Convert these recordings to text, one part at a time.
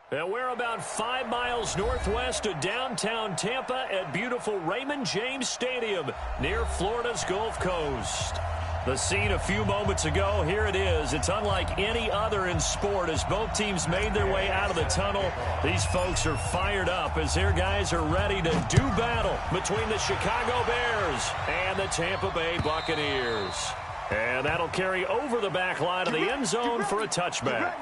And we're about 5 miles northwest of downtown Tampa at beautiful Raymond James Stadium near Florida's Gulf Coast. The scene a few moments ago, here it is. It's unlike any other in sport as both teams made their way out of the tunnel. These folks are fired up as their guys are ready to do battle between the Chicago Bears and the Tampa Bay Buccaneers. And that'll carry over the back line of the end zone for a touchback.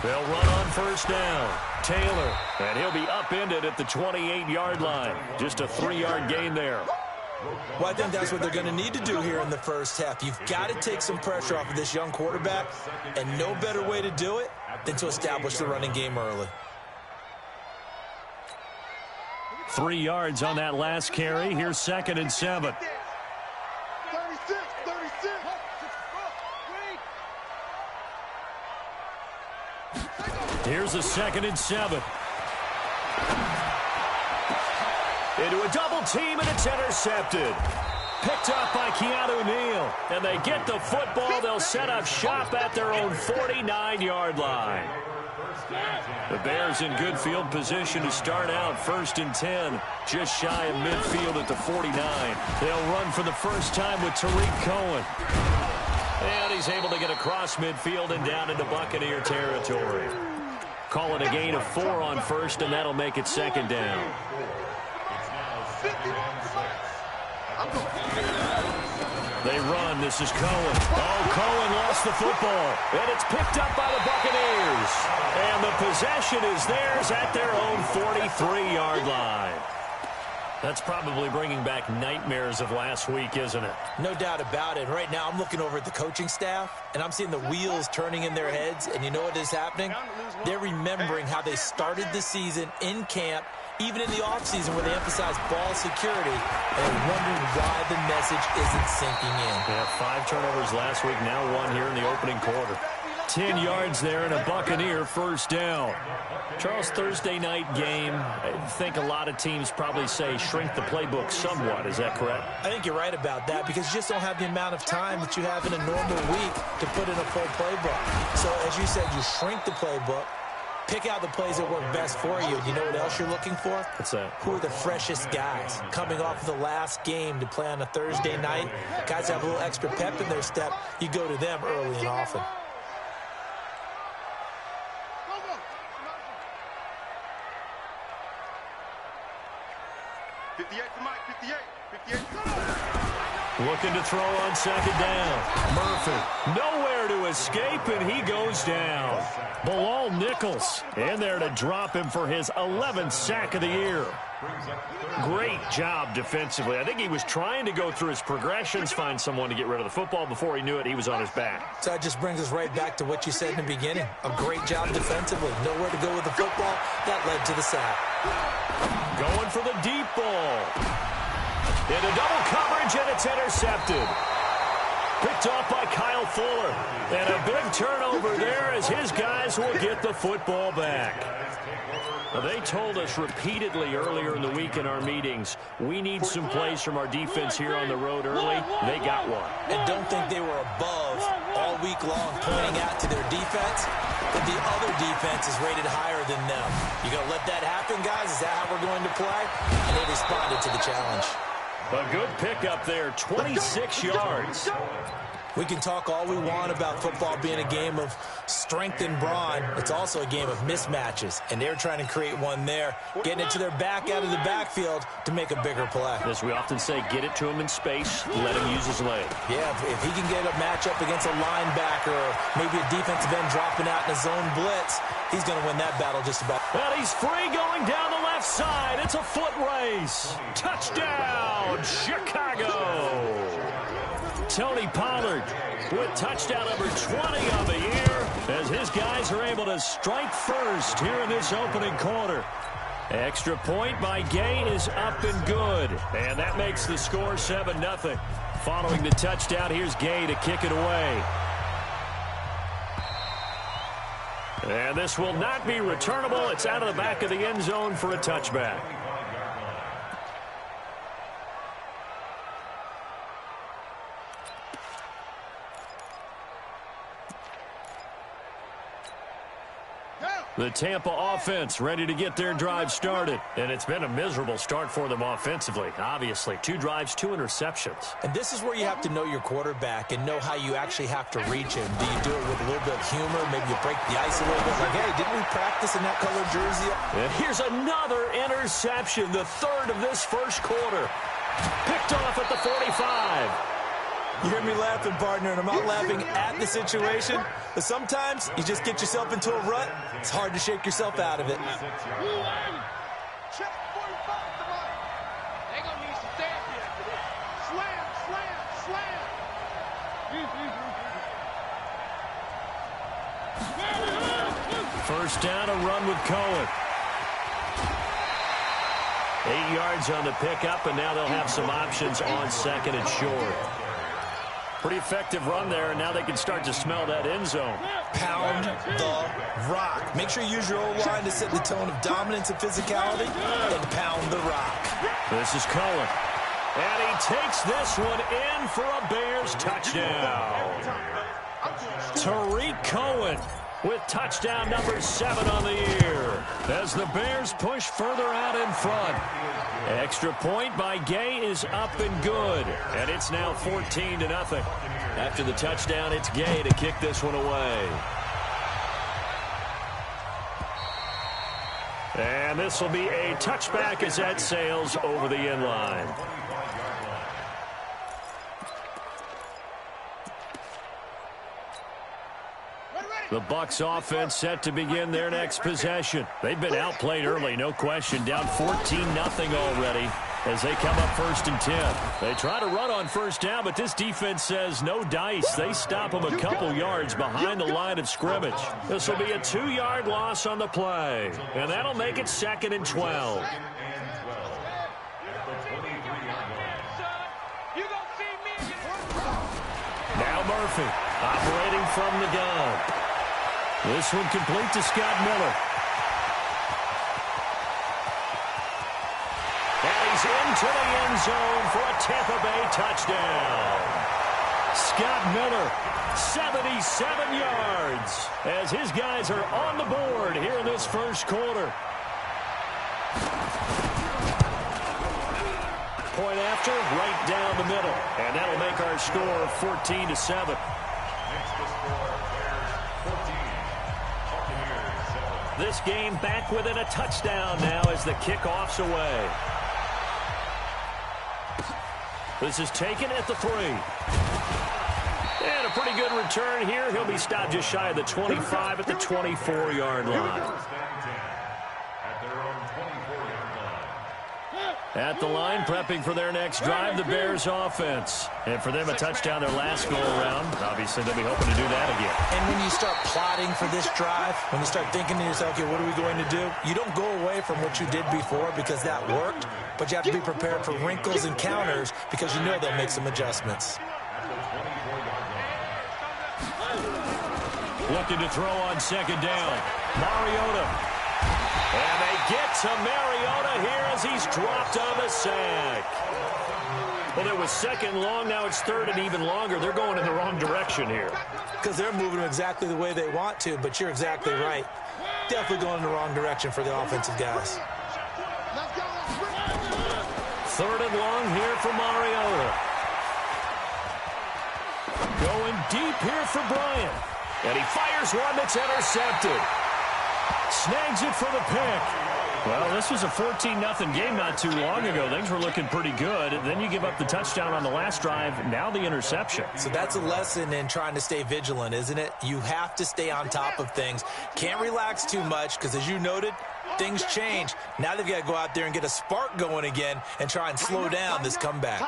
They'll run on first down. Taylor, and he'll be upended at the 28-yard line. Just a 3-yard gain there. Well, I think that's what they're going to need to do here in the first half. You've got to take some pressure off of this young quarterback, and no better way to do it than to establish the running game early. 3 yards on that last carry. Here's 2nd and 7. Here's a 2nd and 7. Into a double team, and it's intercepted. Picked up by Keanu Neal. And they get the football. They'll set up shop at their own 49-yard line. The Bears in good field position to start out 1st and 10. Just shy of midfield at the 49. They'll run for the first time with Tariq Cohen. And he's able to get across midfield and down into Buccaneer territory. Call it a gain of 4 on first, and that'll make it 2nd down. They run. This is Cohen. Oh, Cohen lost the football. And it's picked up by the Buccaneers. And the possession is theirs at their own 43-yard line. That's probably bringing back nightmares of last week, isn't it? No doubt about it. Right now, I'm looking over at the coaching staff, and I'm seeing the wheels turning in their heads. And you know what is happening? They're remembering how they started the season in camp, even in the offseason where they emphasized ball security, and they're wondering why the message isn't sinking in. Yeah, 5 turnovers last week, now 1 here in the opening quarter. 10 yards there and a Buccaneer first down. Charles, Thursday night game, I think a lot of teams probably say shrink the playbook somewhat. Is that correct? I think you're right about that because you just don't have the amount of time that you have in a normal week to put in a full playbook. So, as you said, you shrink the playbook, pick out the plays that work best for you. You know what else you're looking for? What's that? Who are the freshest guys coming off of the last game to play on a Thursday night? Guys have a little extra pep in their step. You go to them early and often. Looking to throw on 2nd down. Murphy, nowhere to escape, and he goes down. Bilal Nichols in there to drop him for his 11th sack of the year. Great job defensively. I think he was trying to go through his progressions, find someone to get rid of the football. Before he knew it, he was on his back. So that just brings us right back to what you said in the beginning. A great job defensively. Nowhere to go with the football. That led to the sack. Going for the deep ball. Into double coverage, and it's intercepted. Picked off by Kyle Fuller. And a big turnover there as his guys will get the football back. Now, they told us repeatedly earlier in the week in our meetings, we need some plays from our defense here on the road early. They got one. And don't think they were above all week long pointing out to their defense, but the other defense is rated higher than them. You going to let that happen, guys? Is that how we're going to play? And they responded to the challenge. A good pickup there, 26 yards. We can talk all we want about football being a game of strength and brawn. It's also a game of mismatches, and they're trying to create one there, getting it to their back out of the backfield to make a bigger play. As we often say, get it to him in space, let him use his leg. Yeah, if he can get a matchup against a linebacker or maybe a defensive end dropping out in a zone blitz, he's going to win that battle just about. And he's free going down the left side. It's a foot race. Touchdown, Chicago. Tony Pollard with touchdown number 20 of the year as his guys are able to strike first here in this opening quarter. Extra point by Gay is up and good. And that makes the score 7-0. Following the touchdown, here's Gay to kick it away. And this will not be returnable. It's out of the back of the end zone for a touchback. The Tampa offense ready to get their drive started. And it's been a miserable start for them offensively. Obviously, 2 drives, 2 interceptions. And this is where you have to know your quarterback and know how you actually have to reach him. Do you do it with a little bit of humor? Maybe you break the ice a little bit. Like, hey, didn't we practice in that colored jersey? And here's another interception, the 3rd of this first quarter. Picked off at the 45. You hear me laughing, partner, and I'm not laughing at the situation, but sometimes you just get yourself into a rut. It's hard to shake yourself out of it. First down, a run with Cohen. 8 yards on the pickup, and now they'll have some options on 2nd and short. Pretty effective run there, and now they can start to smell that end zone. Pound the rock. Make sure you use your O-line to set the tone of dominance and physicality, and pound the rock. This is Cohen. And he takes this one in for a Bears touchdown. Tariq Cohen with touchdown number 7 on the year as the Bears push further out in front. Extra point by Gay is up and good, and it's now 14-0. After the touchdown, it's Gay to kick this one away. And this will be a touchback as that sails over the end line. The Bucs offense set to begin their next possession. They've been outplayed early, no question. Down 14-0 already as they come up 1st and 10. They try to run on first down, but this defense says no dice. They stop them a couple yards behind the line of scrimmage. This will be a 2-yard loss on the play, and that'll make it 2nd and 12. Now Murphy operating from the gun. This one complete to Scott Miller. And he's into the end zone for a Tampa Bay touchdown. Scott Miller, 77 yards, as his guys are on the board here in this first quarter. Point after, right down the middle. And that'll make our score 14-7. This game back within a touchdown now as the kickoff's away. This is taken at the 3. And a pretty good return here. He'll be stopped just shy of the 25 at the 24-yard line. At the line, prepping for their next drive, the Bears offense. And for them, a touchdown their last go-around. Obviously, they'll be hoping to do that again. And when you start plotting for this drive, when you start thinking to yourself, okay, what are we going to do? You don't go away from what you did before because that worked, but you have to be prepared for wrinkles and counters because you know they'll make some adjustments. Looking to throw on 2nd down. Mariota. And they get to Mariota here as he's dropped on the sack. Well, it was 2nd long. Now it's 3rd and even longer. They're going in the wrong direction here. Because they're moving exactly the way they want to, but you're exactly right. Definitely going in the wrong direction for the offensive guys. 3rd and long here for Mariota. Going deep here for Bryant. And he fires one that's intercepted. Snags it for the pick. Well, this was a 14-0 game not too long ago. Things were looking pretty good. And then you give up the touchdown on the last drive. Now the interception. So that's a lesson in trying to stay vigilant, isn't it? You have to stay on top of things. Can't relax too much because, as you noted, things change. Now they've got to go out there and get a spark going again and try and slow down this comeback.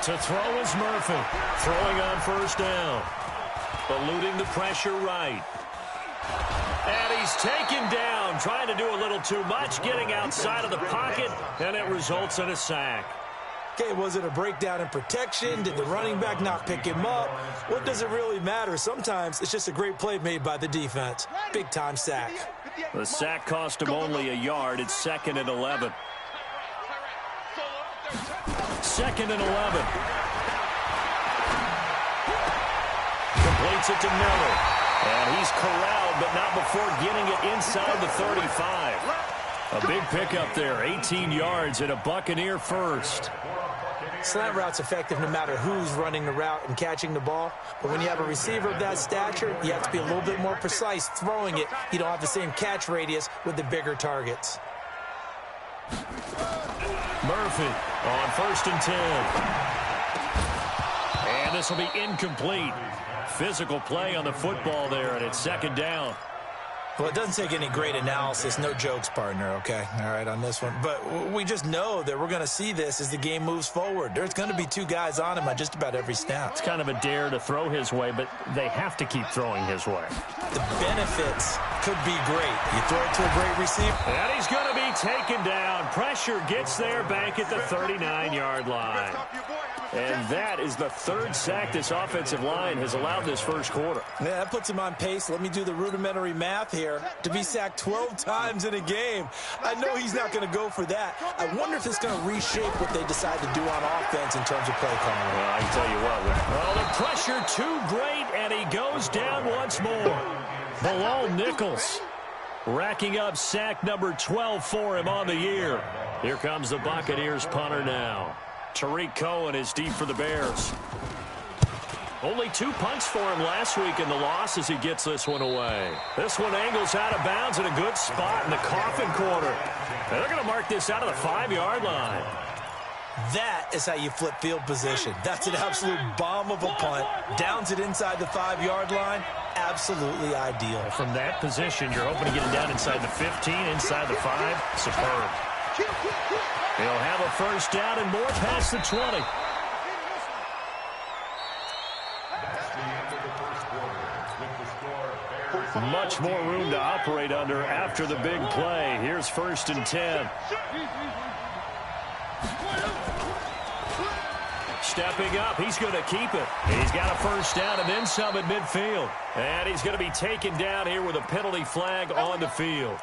To throw is Murphy. Throwing on first down. Eluding the pressure right. And he's taken down, trying to do a little too much, getting outside of the pocket, and it results in a sack. Okay, was it a breakdown in protection? Did the running back not pick him up? What does it really matter? Sometimes it's just a great play made by the defense. Big-time sack. The sack cost him only a yard. It's 2nd and 11. 2nd and 11. Completes it to Miller. And he's corralled, but not before getting it inside the 35. A big pickup there, 18 yards and a Buccaneer first. Slant route's effective no matter who's running the route and catching the ball. But when you have a receiver of that stature, you have to be a little bit more precise throwing it. You don't have the same catch radius with the bigger targets. Murphy on 1st and 10. And this will be incomplete. Physical play on the football there, and it's 2nd down. Well, it doesn't take any great analysis. No jokes, partner, okay? All right, on this one. But we just know that we're going to see this as the game moves forward. There's going to be 2 guys on him on just about every snap. It's kind of a dare to throw his way, but they have to keep throwing his way. The benefits could be great. You throw it to a great receiver. And he's going to be taken down. Pressure gets there back at the 39-yard line. And that is the 3rd sack this offensive line has allowed this first quarter. Yeah, that puts him on pace. Let me do the rudimentary math here. To be sacked 12 times in a game, I know he's not going to go for that. I wonder if it's going to reshape what they decide to do on offense in terms of play calling. Well, I can tell you what. Well, the pressure too great, and he goes down once more. Bilal Nichols racking up sack number 12 for him on the year. Here comes the Buccaneers punter now. Tariq Cohen is deep for the Bears. Only 2 punts for him last week in the loss as he gets this one away. This one angles out of bounds in a good spot in the coffin corner. And they're going to mark this out of the 5-yard line. That is how you flip field position. That's an absolute bomb of a punt. Downs it inside the 5-yard line. Absolutely ideal. From that position, you're hoping to get it down inside the 15, inside the 5. Superb. He'll have a first down and more past the 20. Much more room to operate under after the big play. Here's 1st and 10. Stepping up, he's going to keep it. He's got a first down and then some at midfield. And he's going to be taken down here with a penalty flag on the field.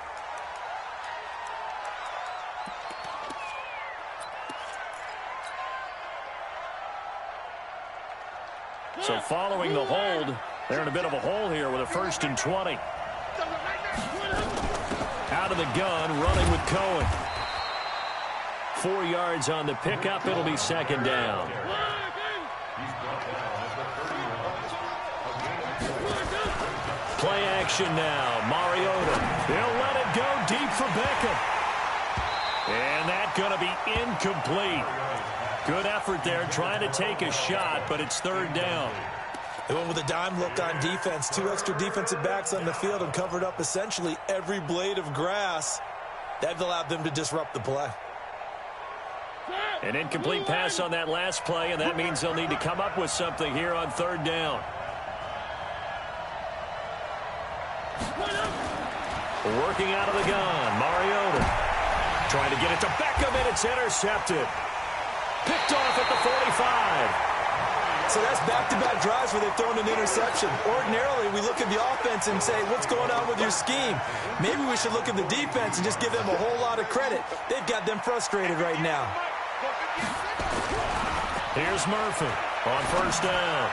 So following the hold, they're in a bit of a hole here with a 1st and 20. Out of the gun, running with Cohen. 4 yards on the pickup. It'll be 2nd down. Play action now. Mariota. He'll let it go deep for Beckham. And that's going to be incomplete. Good effort there trying to take a shot, but it's 3rd down. They went with a dime look on defense. 2 extra defensive backs on the field and covered up essentially every blade of grass. That allowed them to disrupt the play. An incomplete pass on that last play, and that means they'll need to come up with something here on 3rd down. Working out of the gun, Mariota. Trying to get it to Beckham, and it's intercepted. Picked off at the 45. So that's back-to-back drives where they've thrown an interception. Ordinarily, we look at the offense and say, what's going on with your scheme? Maybe we should look at the defense and just give them a whole lot of credit. They've got them frustrated right now. Here's Murphy on 1st down.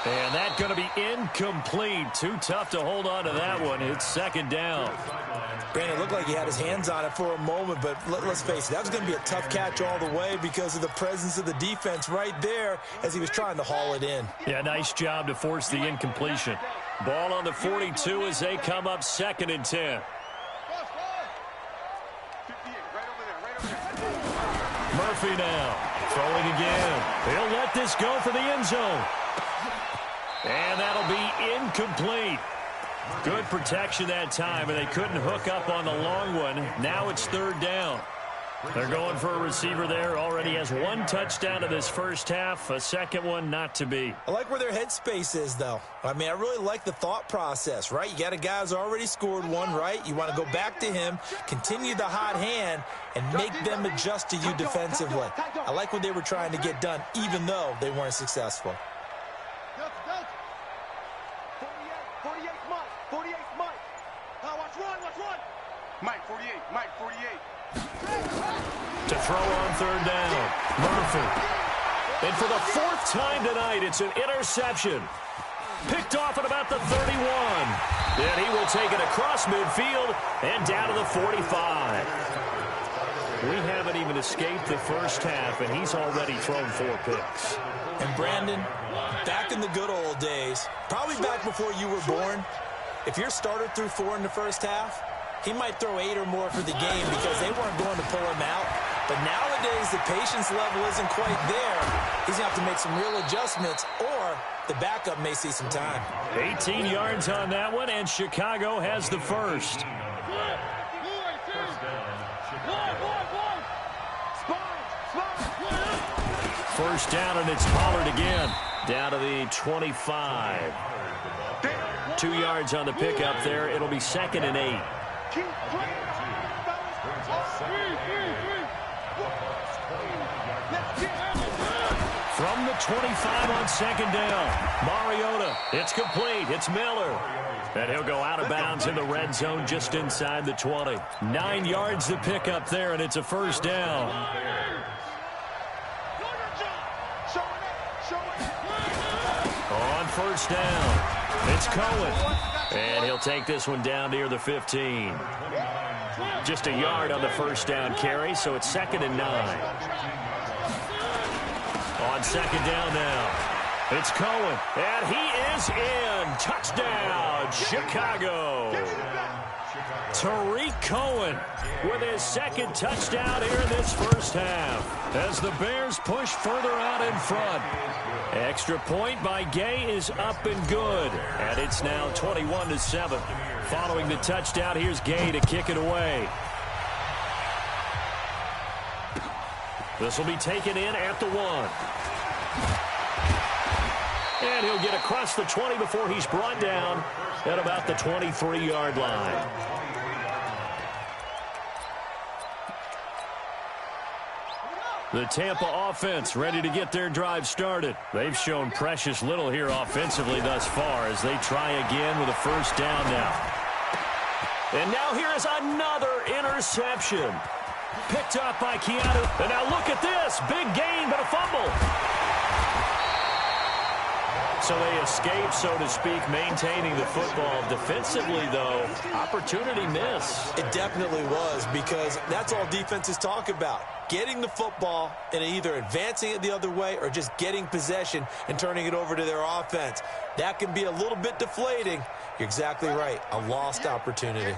And that's going to be incomplete. Too tough to hold on to that one. It's 2nd down. Brandon, it looked like he had his hands on it for a moment, but let's face it, that was going to be a tough catch all the way because of the presence of the defense right there as he was trying to haul it in. Yeah, nice job to force the incompletion. Ball on the 42 as they come up 2nd and 10. Murphy now, throwing again. He'll let this go for the end zone. And that'll be incomplete. Good protection that time, and they couldn't hook up on the long one. Now it's third down. They're going for a receiver there. Already has one touchdown in this first half. A second one not to be. I like where their headspace is, though. I mean, I really like the thought process, right? You got a guy who's already scored one, right? You want to go back to him, continue the hot hand, and make them adjust to you defensively. I like what they were trying to get done, even though they weren't successful. 48, Mike. 48, Mike. Watch run. Mike, 48. Mike, 48. To throw on third down, Murphy. And for the fourth time tonight, it's an interception. Picked off at about the 31. And he will take it across midfield and down to the 45. We haven't even escaped the first half, and he's already thrown 4 picks. And Brandon, back in the good old days, probably back before you were born, if your starter threw 4 in the first half, he might throw 8 or more for the game because they weren't going to pull him out. But nowadays, the patience level isn't quite there. He's going to have to make some real adjustments, or the backup may see some time. 18 yards on that one, and Chicago has the first. First down, and it's Pollard again. Down to the 25. 2 yards on the pickup there. It'll be 2nd and 8. From the 25 on 2nd down, Mariota. It's complete. It's Miller. And he'll go out of bounds in the red zone just inside the 20. 9 yards to pick up there, and it's a first down. On first down, it's Cohen. And he'll take this one down near the 15. Just a yard on the first down carry, so it's 2nd and 9. On 2nd down now, it's Cohen. And he is in. Touchdown, Chicago. Tariq Cohen with his 2nd touchdown here in this first half as the Bears push further out in front. Extra point by Gay is up and good, and it's now 21-7. Following the touchdown, here's Gay to kick it away. This will be taken in at the 1. And he'll get across the 20 before he's brought down at about the 23-yard line. The Tampa offense ready to get their drive started. They've shown precious little here offensively thus far as they try again with a first down now. And now here is another interception. Picked up by Keanu. And now look at this. Big gain, but a fumble. So they escape, so to speak, maintaining the football. Defensively, though, opportunity miss. It definitely was, because that's all defenses talk about. Getting the football and either advancing it the other way or just getting possession and turning it over to their offense. That can be a little bit deflating. You're exactly right. A lost opportunity.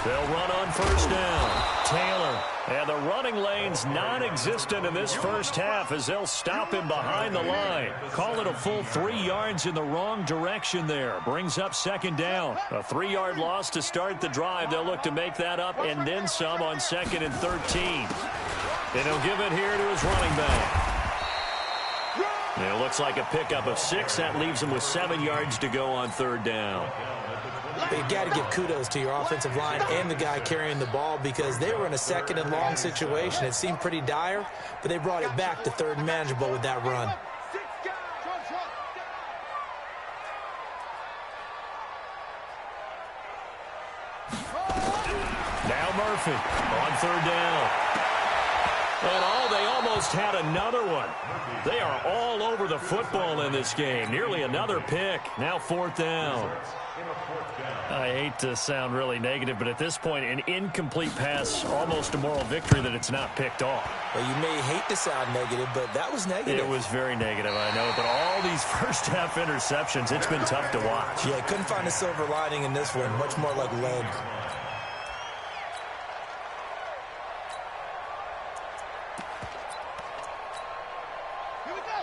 They'll run on first down. Taylor. And the running lane's non-existent in this first half as they'll stop him behind the line. Call it a full 3 yards in the wrong direction there. Brings up 2nd down. A 3-yard loss to start the drive. They'll look to make that up and then some on 2nd and 13. And he'll give it here to his running back. It looks like a pickup of 6. That leaves him with 7 yards to go on 3rd down. You've got to give kudos to your offensive line and the guy carrying the ball because they were in a 2nd and long situation. It seemed pretty dire, but they brought it back to 3rd and manageable with that run. Now Murphy on 3rd down. And they almost had another one. They are all over the football in this game. Nearly another pick. Now 4th down. I hate to sound really negative, but at this point, an incomplete pass, almost a moral victory that it's not picked off. Well, you may hate to sound negative, but that was negative. It was very negative, I know, but all these first-half interceptions, it's been tough to watch. Yeah, couldn't find a silver lining in this one, much more like lead.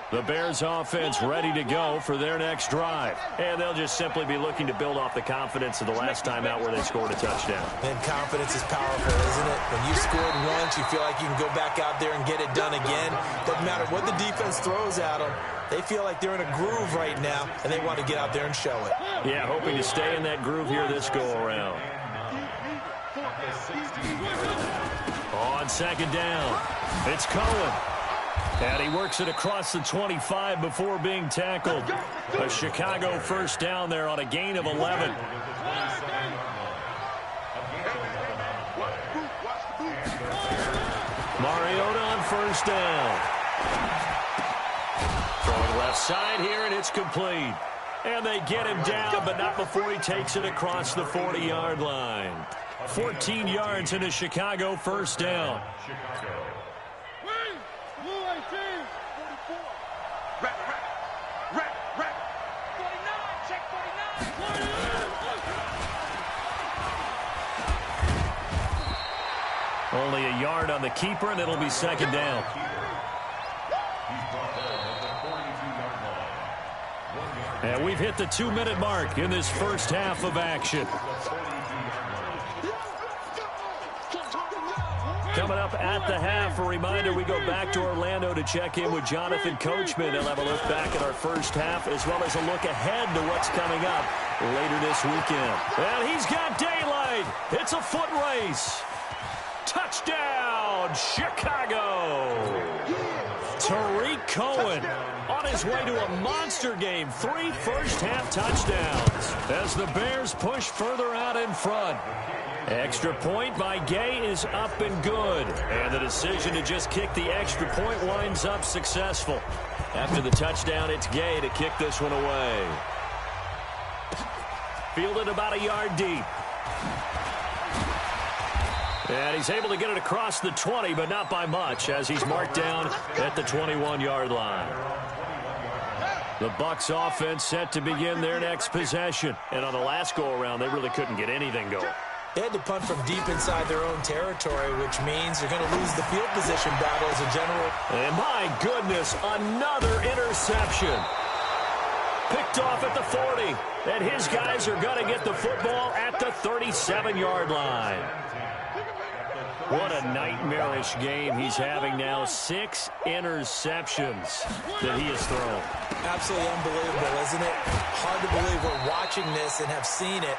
The Bears offense ready to go for their next drive. And they'll just simply be looking to build off the confidence of the last time out where they scored a touchdown. And confidence is powerful, isn't it? When you scored once, you feel like you can go back out there and get it done again. Doesn't matter what the defense throws at them. They feel like they're in a groove right now, and they want to get out there and show it. Yeah, hoping to stay in that groove here this go-around. On second down, it's Cohen. And he works it across the 25 before being tackled. A Chicago first down there on a gain of 11. Mariota on first down. Throwing left side here, and it's complete. And they get him down, but not before he takes it across the 40-yard line. 14 yards in a Chicago first down. Only a yard on the keeper, and it'll be second down. And we've hit the 2-minute mark in this first half of action. Coming up at the half, a reminder, we go back to Orlando to check in with Jonathan Coachman. He'll have a look back at our first half as well as a look ahead to what's coming up later this weekend. And he's got daylight. It's a foot race. Touchdown, Chicago. Tariq Cohen on his way to a monster game. 3 first-half touchdowns as the Bears push further out in front. Extra point by Gay is up and good. And the decision to just kick the extra point winds up successful. After the touchdown, it's Gay to kick this one away. Fielded about a yard deep. And he's able to get it across the 20, but not by much, as he's marked down at the 21-yard line. The Bucs offense set to begin their next possession. And on the last go-around, they really couldn't get anything going. They had to punt from deep inside their own territory, which means they're going to lose the field position battle as a general. And my goodness, another interception. Picked off at the 40. And his guys are going to get the football at the 37-yard line. What a nightmarish game he's having now. 6 interceptions that he has thrown. Absolutely unbelievable, isn't it? Hard to believe we're watching this and have seen it.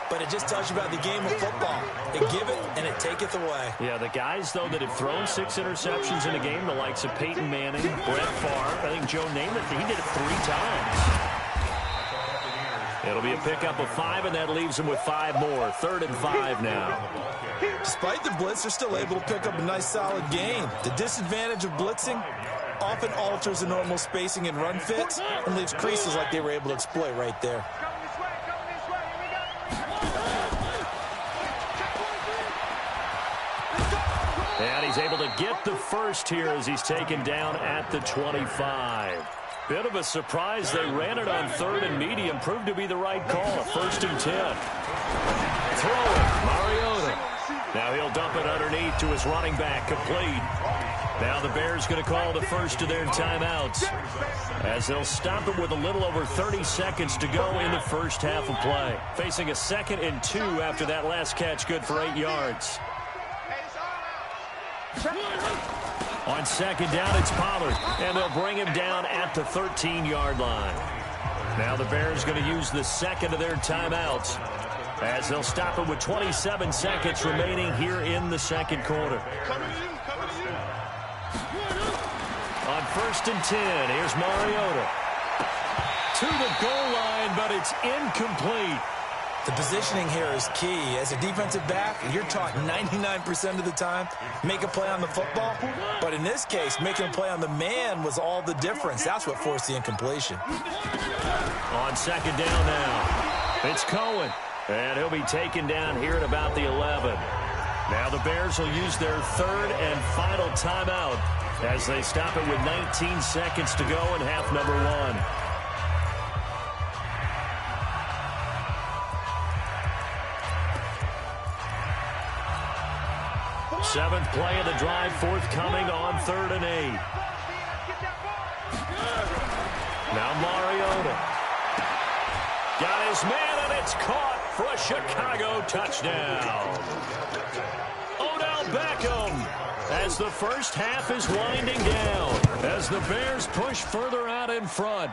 But it just tells you about the game of football. It give it, and it taketh away. Yeah, the guys, though, that have thrown 6 interceptions in a game, the likes of Peyton Manning, Brett Favre, I think Joe Namath, he did it 3 times. It'll be a pickup of 5, and that leaves him with 5 more. 3rd and 5 now. Despite the blitz, they're still able to pick up a nice, solid gain. The disadvantage of blitzing often alters the normal spacing and run fits and leaves creases like they were able to exploit right there. And he's able to get the first here as he's taken down at the 25. Bit of a surprise. They ran it on 3rd and medium. Proved to be the right call. 1st and 10. Throw it. Mariota. Now he'll dump it underneath to his running back. Complete. Now the Bears going to call the first of their timeouts as they'll stop it with a little over 30 seconds to go in the first half of play. Facing a 2nd and 2 after that last catch, good for 8 yards. On 2nd down, it's Pollard, and they'll bring him down at the 13-yard line. Now the Bears going to use the 2nd of their timeouts as they'll stop it with 27 seconds remaining here in the 2nd quarter. On 1st and 10, here's Mariota. To the goal line, but it's incomplete. The positioning here is key. As a defensive back, you're taught 99% of the time, make a play on the football. But in this case, making a play on the man was all the difference. That's what forced the incompletion. On 2nd down now, it's Cohen. And he'll be taken down here at about the 11. Now the Bears will use their 3rd and final timeout as they stop it with 19 seconds to go in half number 1. Seventh play of the drive forthcoming on 3rd and 8. Now Mariota. Got his man, and it's caught for a Chicago touchdown. Odell Beckham, as the first half is winding down, as the Bears push further out in front.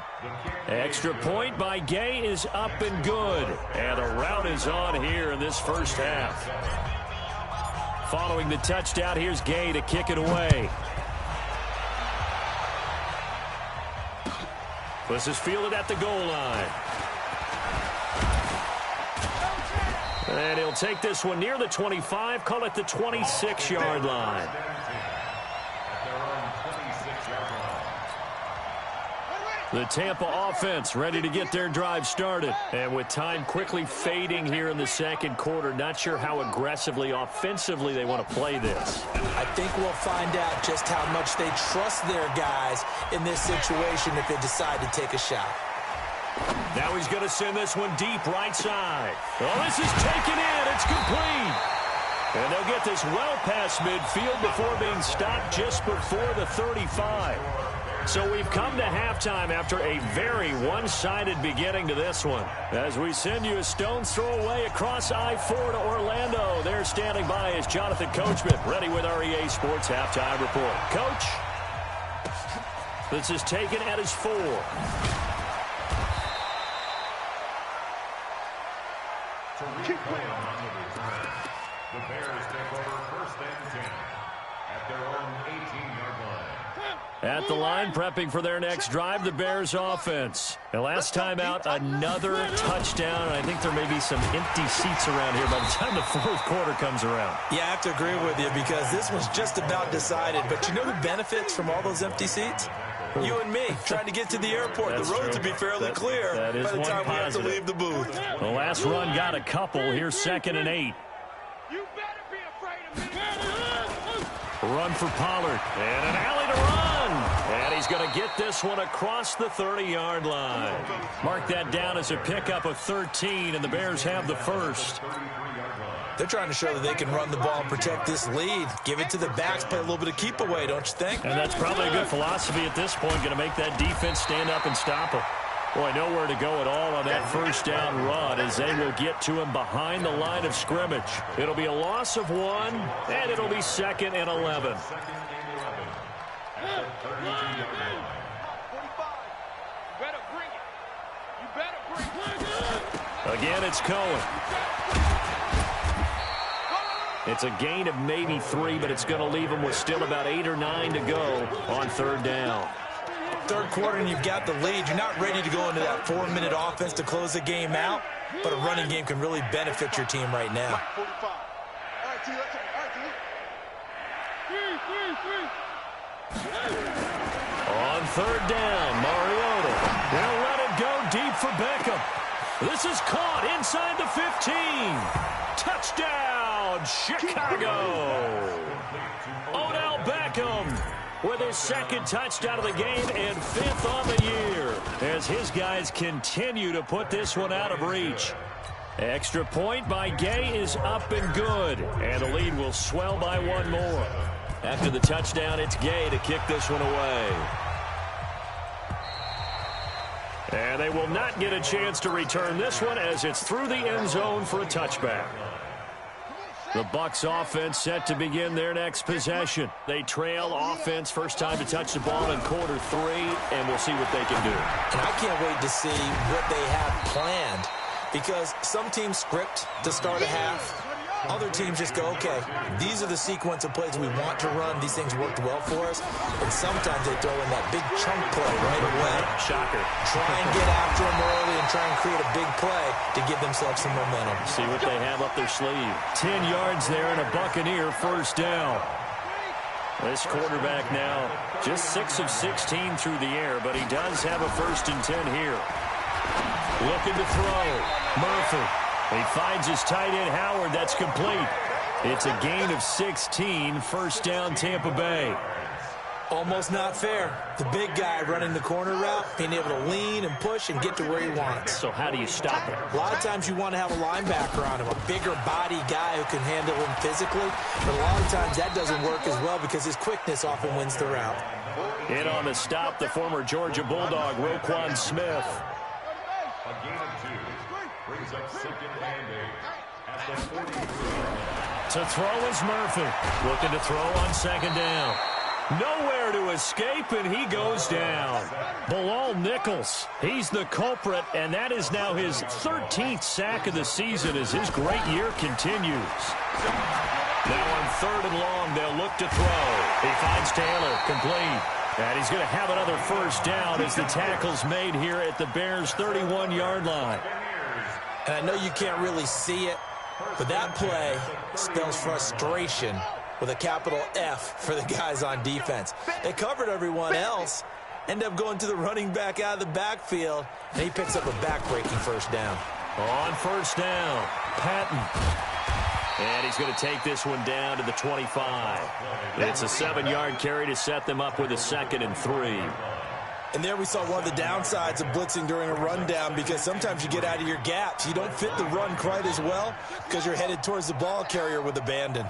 Extra point by Gay is up and good, and a rout is on here in this first half. Following the touchdown, here's Gay to kick it away. This is fielded at the goal line. And he'll take this one near the 25, call it the 26-yard line. The Tampa offense ready to get their drive started. And with time quickly fading here in the second quarter, not sure how aggressively, offensively they want to play this. I think we'll find out just how much they trust their guys in this situation if they decide to take a shot. Now he's going to send this one deep right side. Oh, this is taken in. It's complete. And they'll get this well past midfield before being stopped just before the 35. So we've come to halftime after a very one-sided beginning to this one. As we send you a stone's throw away across I-4 to Orlando. There standing by is Jonathan Coachman, ready with our EA Sports Halftime Report. Coach, this is taken at his 4. The Bears take over first and 10 at their own 18-yard line. At the line, prepping for their next drive, the Bears offense. The last time out, another touchdown, and I think there may be some empty seats around here by the time the fourth quarter comes around. Yeah, I have to agree with you because this one's just about decided. But you know who benefits from all those empty seats? You and me, trying to get to the airport. That's the roads true. will be fairly clear by the time we have to leave the booth. The last run got a couple. Here's 2nd and 8. You better be afraid of me. Run for Pollard. And an alley to run. And he's going to get this one across the 30-yard line. Mark that down as a pickup of 13, and the Bears have the first. They're trying to show that they can run the ball and protect this lead. Give it to the backs, play a little bit of keep away, don't you think? And that's probably a good philosophy at this point, going to make that defense stand up and stop them. Boy, nowhere to go at all on that first down run as they will get to him behind the line of scrimmage. It'll be a loss of 1, and it'll be 2nd and 11. 45. You better bring it. You better bring it. Again, it's Cohen. It's a gain of maybe 3, but it's going to leave them with still about 8 or 9 to go on 3rd down. Third quarter and you've got the lead. You're not ready to go into that 4-minute offense to close the game out, but a running game can really benefit your team right now. 45. All right, T, let's go. All right, On 3rd down, Mariota will let it go deep for Beckham. This is caught inside the 15. Touchdown, Chicago. Odell Beckham with his 2nd touchdown of the game and 5th on the year as his guys continue to put this one out of reach. Extra point by Gay is up and good, and the lead will swell by 1 more. After the touchdown, it's Gay to kick this one away. And they will not get a chance to return this one as it's through the end zone for a touchback. The Bucs offense set to begin their next possession. They trail offense, first time to touch the ball in quarter 3, and we'll see what they can do. And I can't wait to see what they have planned because some teams script to start a half. Other teams just go, okay, these are the sequence of plays we want to run. These things worked well for us. And sometimes they throw in that big chunk play right away. Shocker. Try and get after them early and try and create a big play to give themselves some momentum. See what they have up their sleeve. 10 yards there and a Buccaneer first down. This quarterback now just 6 of 16 through the air, but he does have a 1st and 10 here. Looking to throw. Murphy. He finds his tight end, Howard. That's complete. It's a gain of 16. First down, Tampa Bay. Almost not fair. The big guy running the corner route, being able to lean and push and get to where he wants. So how do you stop it? A lot of times you want to have a linebacker on him, a bigger body guy who can handle him physically. But a lot of times that doesn't work as well because his quickness often wins the route. In on the stop, the former Georgia Bulldog, Roquan Smith. A gain of 2 brings up 2nd and 8 at the 43. To throw is Murphy. Looking to throw on 2nd down. Nowhere to escape, and he goes down. Bilal Nichols, he's the culprit, and that is now his 13th sack of the season as his great year continues. Now on 3rd and long, they'll look to throw. He finds Taylor, complete. And he's going to have another 1st down as the tackle's made here at the Bears' 31-yard line. And I know you can't really see it, but that play spells frustration with a capital F for the guys on defense. They covered everyone else, end up going to the running back out of the backfield, and he picks up a back-breaking 1st down. On 1st down, Patton. And he's going to take this one down to the 25. It's a 7-yard carry to set them up with a 2nd and 3. And there we saw one of the downsides of blitzing during a rundown, because sometimes you get out of your gaps. You don't fit the run quite as well because you're headed towards the ball carrier with abandon.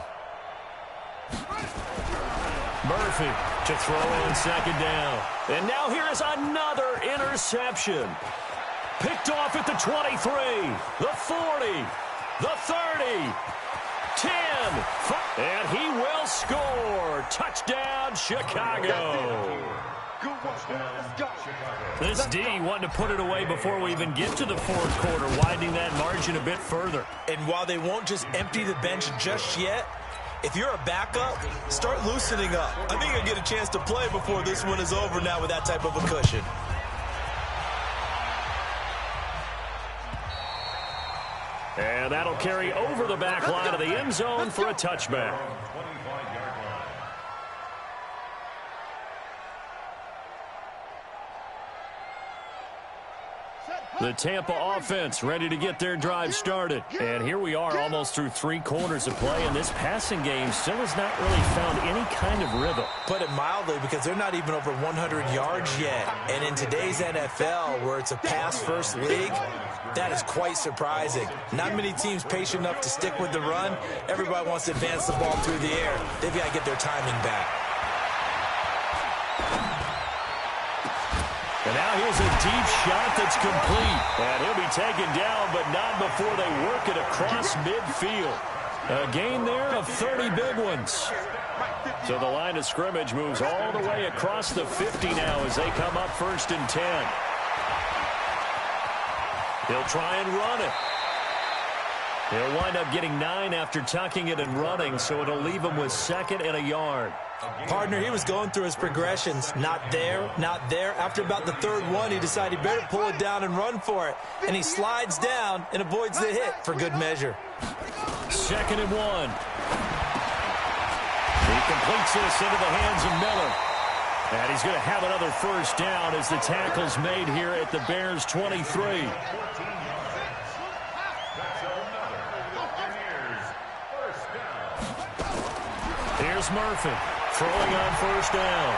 Murphy to throw on 2nd down. And now here is another interception. Picked off at the 23, the 40, the 30, 10, and he will score. Touchdown, Chicago. This D wanting to put it away before we even get to the 4th quarter, widening that margin a bit further. And while they won't just empty the bench just yet, if you're a backup, start loosening up. I think you'll get a chance to play before this one is over now with that type of a cushion. And that'll carry over the back line of the end zone for a touchback. The Tampa offense ready to get their drive started. And here we are almost through 3 quarters of play, and this passing game still has not really found any kind of rhythm. Put it mildly, because they're not even over 100 yards yet. And in today's NFL, where it's a pass-first league, that is quite surprising. Not many teams patient enough to stick with the run. Everybody wants to advance the ball through the air. They've got to get their timing back. And now here's a deep shot that's complete. And he'll be taken down, but not before they work it across midfield. A gain there of 30 big ones. So the line of scrimmage moves all the way across the 50 now as they come up 1st and 10. He'll try and run it. He'll wind up getting 9 after tucking it and running, so it'll leave him with 2nd and a yard. Partner, he was going through his progressions. Not there, not there. After about the 3rd one, he decided he better pull it down and run for it. And he slides down and avoids the hit for good measure. 2nd and 1. He completes this into the hands of Miller. And he's going to have another 1st down as the tackle's made here at the Bears' 23. Here's Murphy throwing on 1st down.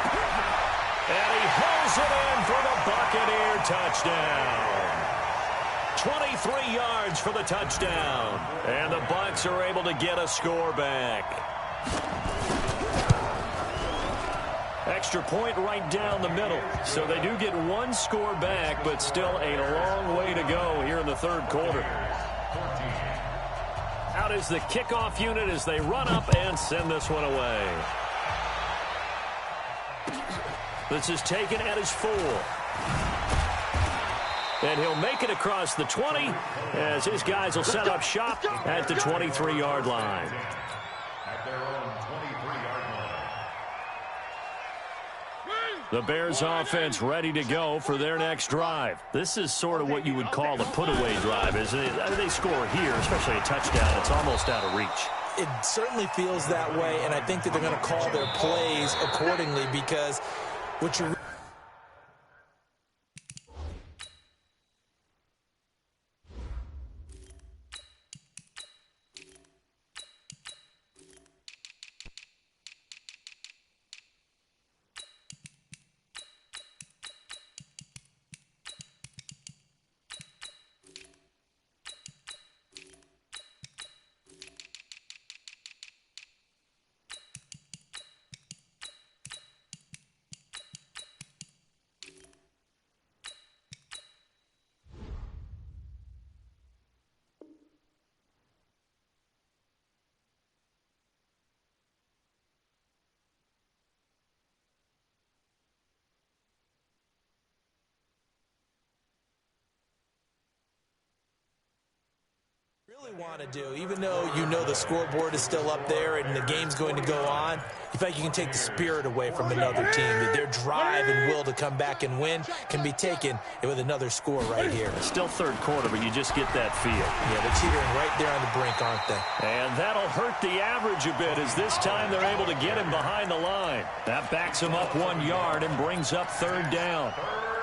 And he hauls it in for the Buccaneer touchdown. 23 yards for the touchdown. And the Bucs are able to get a score back. Extra point right down the middle. So they do get 1 score back, but still a long way to go here in the 3rd quarter. Out is the kickoff unit as they run up and send this one away. This is taken at his 4. And he'll make it across the 20 as his guys will set up shop at the 23-yard line. At their own 23-yard line. The Bears offense ready to go for their next drive. This is sort of what you would call a put-away drive, isn't it? They score here, especially a touchdown. It's almost out of reach. It certainly feels that way, and I think that they're going to call their plays accordingly, because what you're really want to do, even though you know the scoreboard is still up there and the game's going to go on, you feel like you can take the spirit away from another team. That their drive and will to come back and win can be taken with another score right here. It's still third quarter, but you just get that feel. Yeah, they're teetering right there on the brink, aren't they? And that'll hurt the average a bit, as this time they're able to get him behind the line. That backs him up 1 yard and brings up third down.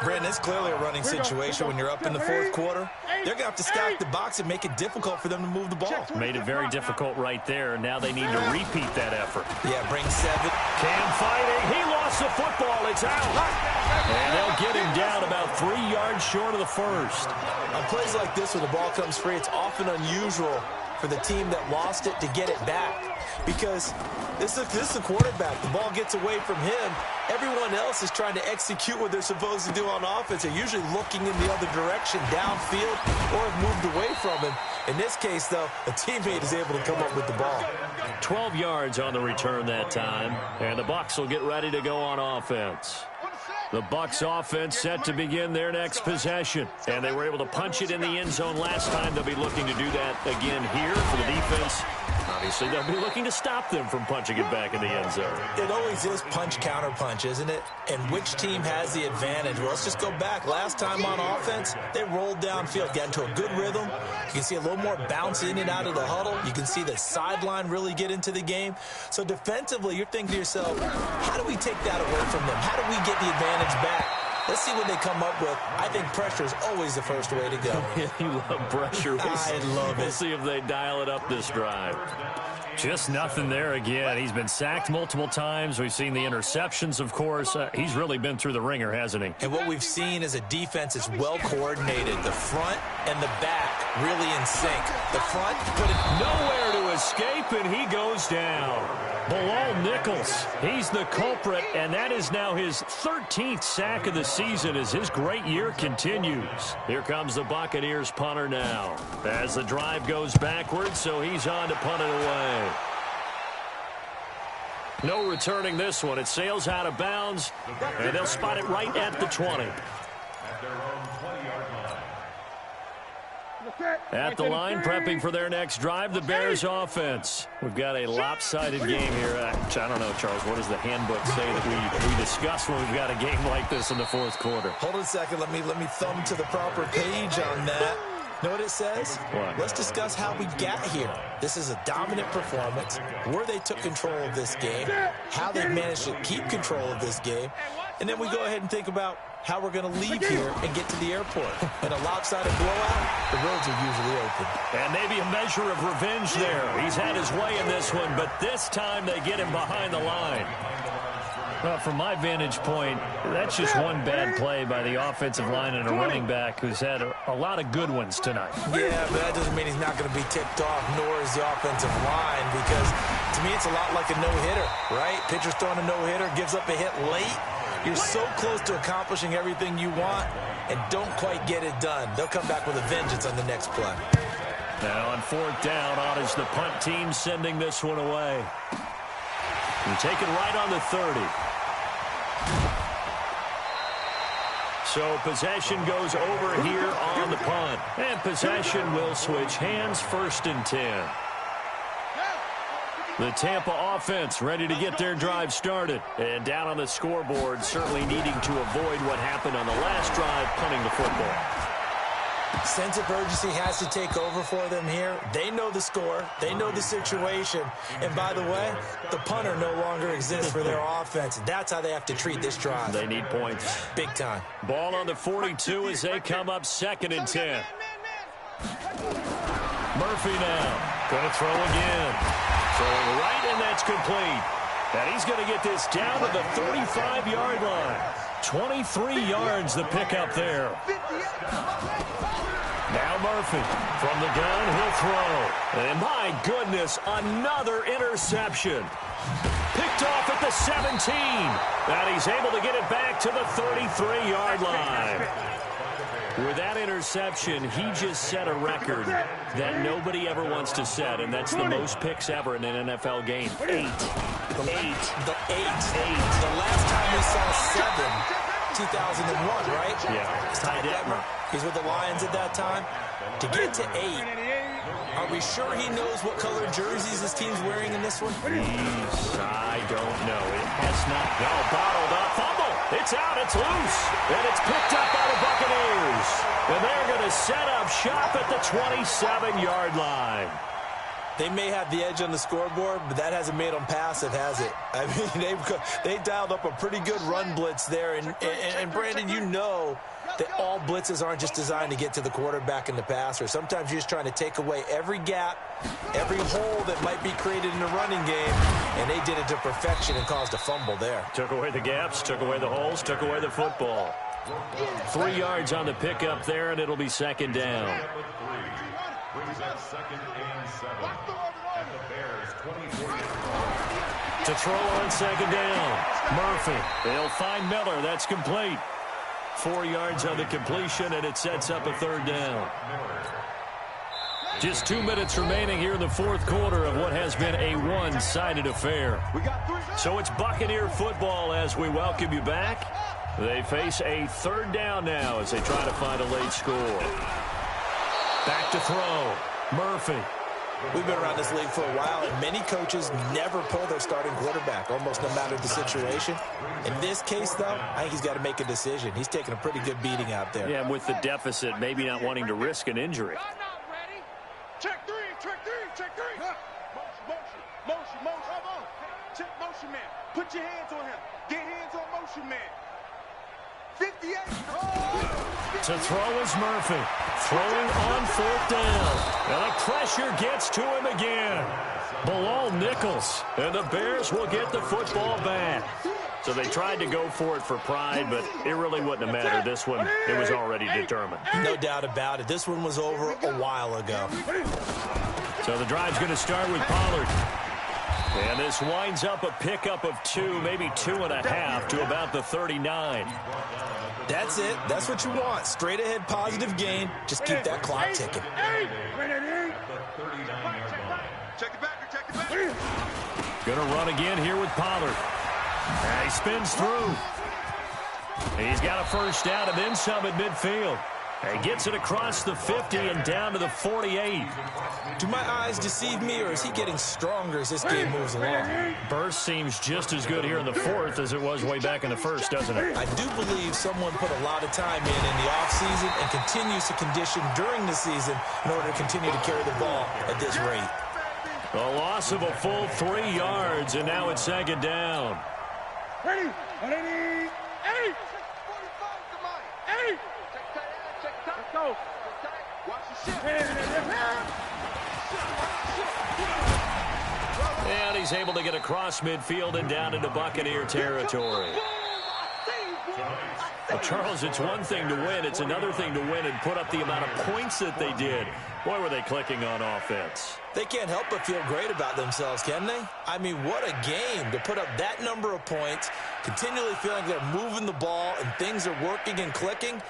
Brandon, it's clearly a running situation when you're up in the fourth quarter. They're going to have to stack the box and make it difficult for them to move the ball. Made it very difficult right there. Now they need to repeat that effort. Yeah, bring 7. Cam fighting. He lost the football. It's out. And they'll get him down about 3 yards short of the first. On plays like this, when the ball comes free, it's often unusual for the team that lost it to get it back. Because this is a quarterback. The ball gets away from him. Everyone else is trying to execute what they're supposed to do on offense. They're usually looking in the other direction, downfield, or have moved away from him. In this case, though, a teammate is able to come up with the ball. 12 yards on the return that time. And the Bucs will get ready to go on offense. The Bucs offense set to begin their next possession. And they were able to punch it in the end zone last time. They'll be looking to do that again here for the defense. Obviously, they'll be looking to stop them from punching it back in the end zone. It always is punch-counter-punch, isn't it? And which team has the advantage? Well, let's just go back. Last time on offense, they rolled downfield, got into a good rhythm. You can see a little more bounce in and out of the huddle. You can see the sideline really get into the game. So defensively, you're thinking to yourself, how do we take that away from them? How do we get the advantage back? Let's see what they come up with. I think pressure is always the first way to go. You love pressure. I love it. We'll see if they dial it up this drive. Just nothing there again. He's been sacked multiple times. We've seen the interceptions, of course. He's really been through the ringer, hasn't he? And what we've seen is a defense that's well coordinated. The front and the back really in sync. The front put it nowhere to escape, and he goes down. Bilal Nichols, he's the culprit, and that is now his 13th sack of the season as his great year continues. Here comes the Buccaneers punter now. As the drive goes backwards, so he's on to punt it away. No returning this one. It sails out of bounds, and they'll spot it right at the 20. At the line, prepping for their next drive, the Bears offense. We've got a lopsided game here. I don't know, Charles, what does the handbook say that we discuss when we've got a game like this in the fourth quarter? Hold on a second. Let me thumb to the proper page on that. Know what it says? What? Let's discuss how we got here. This is a dominant performance, where they took control of this game, how they managed to keep control of this game, and then we go ahead and think about how we're going to leave here and get to the airport. In a lopsided blowout, the roads are usually open. And maybe a measure of revenge there. He's had his way in this one, but this time they get him behind the line. Well, from my vantage point, that's just one bad play by the offensive line and a running back who's had a lot of good ones tonight. Yeah, but that doesn't mean he's not going to be ticked off, nor is the offensive line, because to me it's a lot like a no-hitter, right? Pitcher's throwing a no-hitter, gives up a hit late. You're so close to accomplishing everything you want and don't quite get it done. They'll come back with a vengeance on the next play. Now on fourth down, on is the punt team sending this one away. And taken right on the 30. So possession goes over here on the punt. And possession will switch hands, 1st and 10. The Tampa offense ready to get their drive started. And down on the scoreboard, certainly needing to avoid what happened on the last drive, punting the football. Sense of urgency has to take over for them here. They know the score. They know the situation. And by the way, the punter no longer exists for their offense. That's how they have to treat this drive. They need points. Big time. Ball on the 42 as they come up 2nd and 10. Murphy now. Going to throw again. Throwing right, and that's complete. And he's going to get this down to the 35-yard line. 23 yards the pickup there. Now Murphy from the gun, he'll throw. And my goodness, another interception. Picked off at the 17. And he's able to get it back to the 33-yard line. With that interception, he just set a record that nobody ever wants to set, and that's the most picks ever in an NFL game. 8. The last time we saw 7, 2001, right? Yeah. Ty Detmer. He's with the Lions at that time. To get to 8, Are we sure he knows what color jerseys his team's wearing in this one? I don't know. It has not. No, bottled up. Fumble. It's out. It's loose. And it's picked up by the Buccaneers. And they're going to set up shop at the 27-yard line. They may have the edge on the scoreboard, but that hasn't made them passive, has it? I mean, they dialed up a pretty good run blitz there. And Brandon, you know that all blitzes aren't just designed to get to the quarterback and the passer. Sometimes you're just trying to take away every gap, every hole that might be created in the running game, and they did it to perfection and caused a fumble there. Took away the gaps, took away the holes, took away the football. 3 yards on the pickup there, and it'll be second down. Brings up 2nd and 7 at the Bears' 24. To throw on second down. Murphy. They'll find Miller. That's complete. 4 yards on the completion, and it sets up a third down. Just 2 minutes remaining here in the fourth quarter of what has been a one-sided affair. So it's Buccaneer football as we welcome you back. They face a third down now as they try to find a late score. Back to throw. Murphy. We've been around this league for a while, and many coaches never pull their starting quarterback, almost no matter the situation. In this case, though, I think he's got to make a decision. He's taking a pretty good beating out there. Yeah, and with the deficit, maybe not wanting to risk an injury. Check three, check three, check three. Motion. Check motion man. Put your hands on him. Get hands on motion man. 58. To throw is Murphy. Throwing on fourth down. And the pressure gets to him again. Bilal Nichols. And the Bears will get the football back. So they tried to go for it for pride, but it really wouldn't have mattered. This one, it was already determined. No doubt about it. This one was over a while ago. So the drive's going to start with Pollard. And this winds up a pickup of 2, maybe 2.5 to about the 39. That's it. That's what you want. Straight ahead positive gain. Just keep that clock ticking. Check it back. Going to run again here with Pollard. And he spins through. He's got a first down and then some at midfield. He gets it across the 50 and down to the 48. Do my eyes deceive me, or is he getting stronger as this game moves along? Burst seems just as good here in the fourth as it was way back in the first, doesn't it? I do believe someone put a lot of time in the offseason and continues to condition during the season in order to continue to carry the ball at this rate. A loss of a full 3 yards, and now it's second down. Ready? 8. Go. Watch the shit. And he's able to get across midfield and down into Buccaneer territory. Well, Charles, it's one thing to win. It's another thing to win and put up the amount of points that they did. Boy, were they clicking on offense. They can't help but feel great about themselves, can they? I mean, what a game to put up that number of points, continually feeling they're moving the ball and things are working and clicking.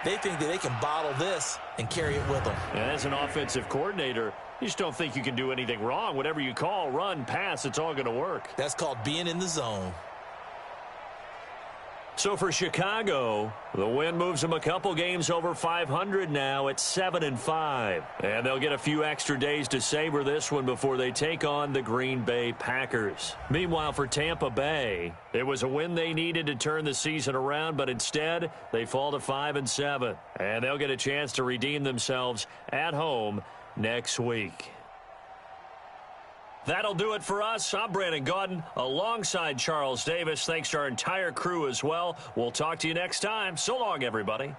They think that they can bottle this and carry it with them. And as an offensive coordinator, you just don't think you can do anything wrong. Whatever you call, run, pass, it's all going to work. That's called being in the zone. So for Chicago, the win moves them a couple games over 500 now at 7-5. And they'll get a few extra days to savor this one before they take on the Green Bay Packers. Meanwhile, for Tampa Bay, it was a win they needed to turn the season around, but instead they fall to 5-7. And they'll get a chance to redeem themselves at home next week. That'll do it for us. I'm Brandon Gaudin alongside Charles Davis. Thanks to our entire crew as well. We'll talk to you next time. So long, everybody.